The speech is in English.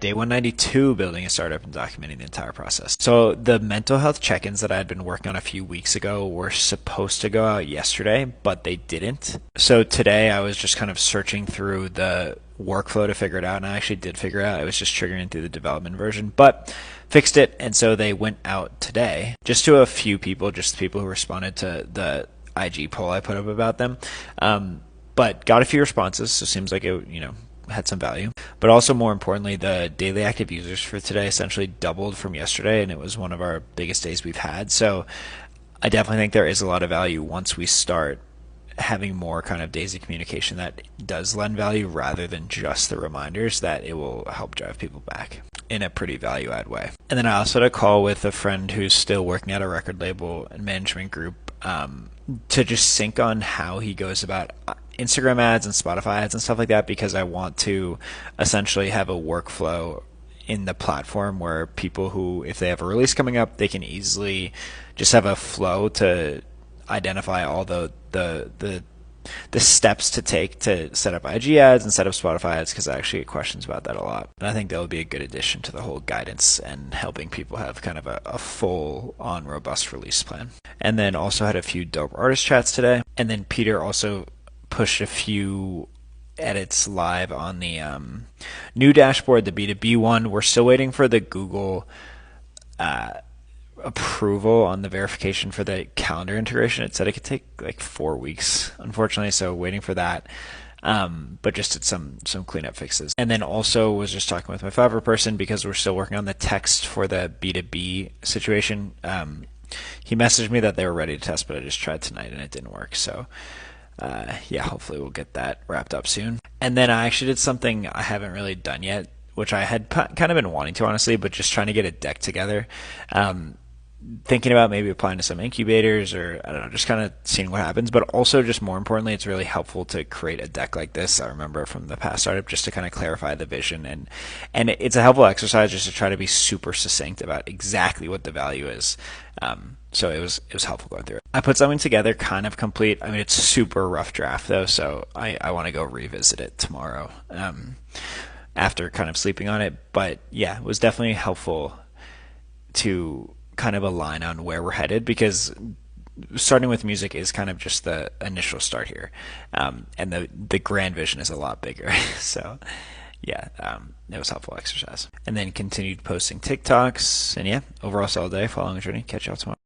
Day 192, building a startup and documenting the entire process. So the mental health check-ins that I had been working on a few weeks ago were supposed to go out yesterday, but they didn't. So today I was just kind of searching through the workflow to figure it out, and I actually did figure it out. It was just triggering through the development version, but fixed it, and so they went out today just to a few people, just the people who responded to the IG poll I put up about them. But got a few responses, so it seems like it, had some value. But also more importantly, the daily active users for today essentially doubled from yesterday, and it was one of our biggest days we've had. So I definitely think there is a lot of value once we start having more kind of days of communication that does lend value rather than just the reminders, that it will help drive people back in a pretty value add way. And then I also had a call with a friend who's still working at a record label and management group to just sync on how he goes about Instagram ads and Spotify ads and stuff like that, because I want to essentially have a workflow in the platform where people who, if they have a release coming up, they can easily just have a flow to identify all the steps to take to set up IG ads and set up Spotify ads, because I actually get questions about that a lot. And I think that would be a good addition to the whole guidance and helping people have kind of a full on robust release plan. And then also had a few dope artist chats today. And then Peter also pushed a few edits live on the new dashboard, the B2B one. We're still waiting for the Google approval on the verification for the calendar integration. It said it could take like 4 weeks, unfortunately, so waiting for that. But just did some cleanup fixes. And then also was just talking with my Fiverr person, because we're still working on the text for the B2B situation. He messaged me that they were ready to test, but I just tried tonight and it didn't work. So hopefully we'll get that wrapped up soon. And then I actually did something I haven't really done yet, which I had kind of been wanting to, honestly, but just trying to get a deck together. Thinking about maybe applying to some incubators, or I don't know, just kind of seeing what happens. But also, just more importantly, it's really helpful to create a deck like this. I remember from the past startup, just to kind of clarify the vision, and it's a helpful exercise just to try to be super succinct about exactly what the value is. So it was helpful going through it. I put something together kind of complete. I mean, it's a super rough draft though, so I want to go revisit it tomorrow after kind of sleeping on it. But yeah, it was definitely helpful to kind of align on where we're headed, because starting with music is kind of just the initial start here, and the grand vision is a lot bigger. So yeah, it was helpful exercise. And then continued posting TikToks, and yeah, overall solid day, following a journey. Catch y'all tomorrow.